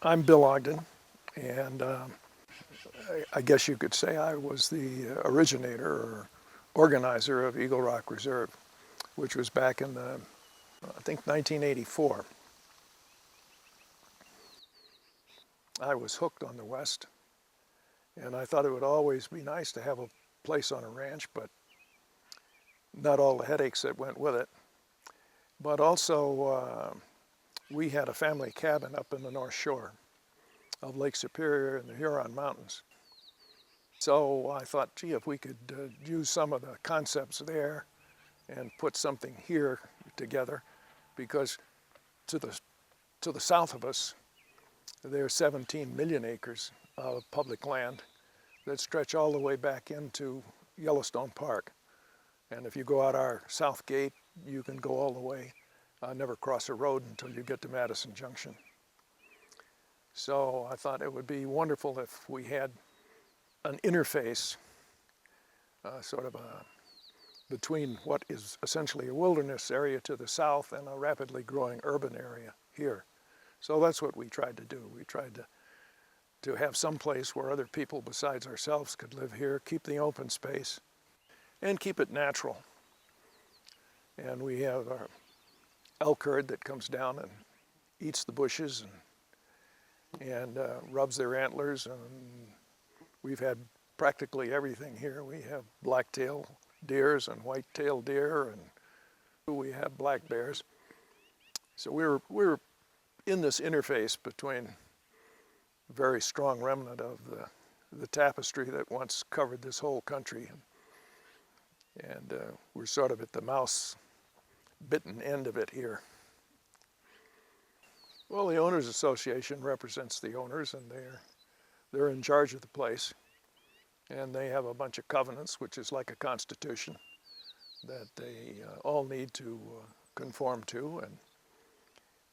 I'm Bill Ogden, and I guess you could say I was the originator or organizer of Eagle Rock Reserve, which was back in I think 1984. I was hooked on the West, and I thought it would always be nice to have a place on a ranch, but not all the headaches that went with it. But also, we had a family cabin up in the North Shore of Lake Superior in the Huron Mountains. So I thought, gee, if we could use some of the concepts there and put something here together, because to the south of us, there are 17 million acres of public land that stretch all the way back into Yellowstone Park. And if you go out our south gate, you can go all the way, never cross a road until you get to Madison Junction. So I thought it would be wonderful if we had an interface, between what is essentially a wilderness area to the south and a rapidly growing urban area here. So that's what we tried to do. We tried to have some place where other people besides ourselves could live here, keep the open space, and keep it natural. And we have our elk herd that comes down and eats the bushes and rubs their antlers, and we've had practically everything here. We have black-tailed deers and white-tailed deer, and we have black bears. So we're in this interface between a very strong remnant of the tapestry that once covered this whole country, and we're sort of at the mouse-bitten end of it here. Well, the Owners Association represents the owners, and they're in charge of the place. And they have a bunch of covenants, which is like a constitution, that they all need to conform to.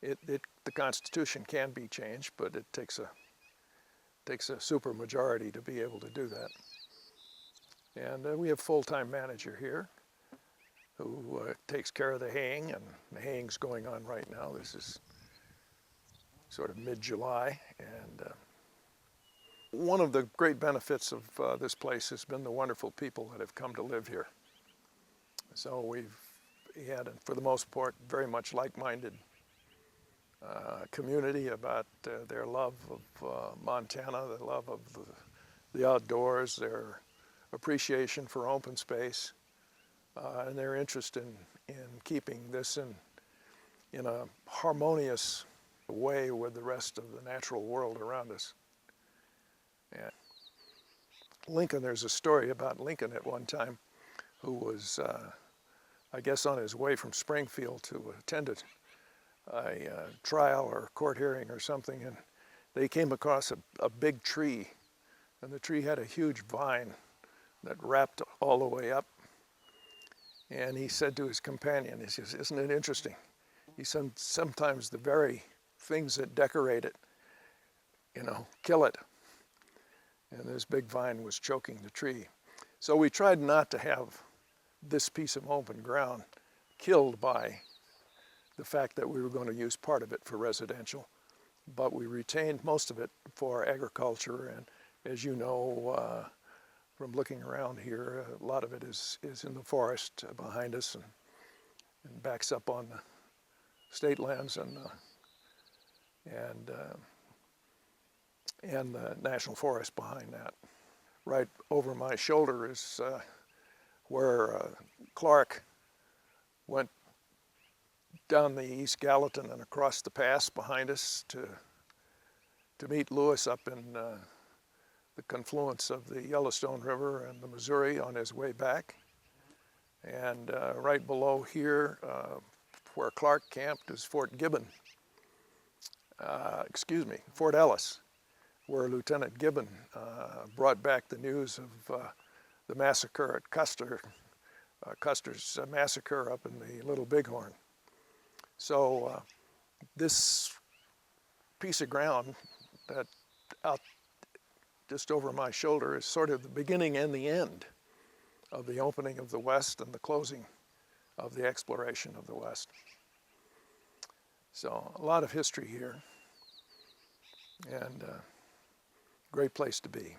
And the constitution can be changed, but it takes a supermajority to be able to do that. And we have a full-time manager here who takes care of the haying, and the haying's going on right now. This is sort of mid-July, and one of the great benefits of this place has been the wonderful people that have come to live here. So we've had, for the most part, very much like-minded community about their love of Montana, their love of the outdoors, their appreciation for open space, and their interest in keeping this in a harmonious way with the rest of the natural world around us. And Lincoln, there's a story about Lincoln at one time who was, I guess, on his way from Springfield to attend a trial or court hearing or something, and they came across a big tree, and the tree had a huge vine that wrapped all the way up. And he said to his companion, he says, "Isn't it interesting?" He said, "Sometimes the very things that decorate it, kill it." And this big vine was choking the tree. So we tried not to have this piece of open ground killed by the fact that we were going to use part of it for residential, but we retained most of it for agriculture. And as you know, from looking around here, a lot of it is in the forest behind us and backs up on the state lands and the national forest behind that. Right over my shoulder is where Clark went down the East Gallatin and across the pass behind us to meet Lewis up in the confluence of the Yellowstone River and the Missouri on his way back. And right below here, where Clark camped, is Fort Ellis, where Lieutenant Gibbon brought back the news of the massacre at Custer's massacre up in the Little Bighorn. So this piece of ground that out just over my shoulder is sort of the beginning and the end of the opening of the West and the closing of the exploration of the West. So a lot of history here. and great place to be.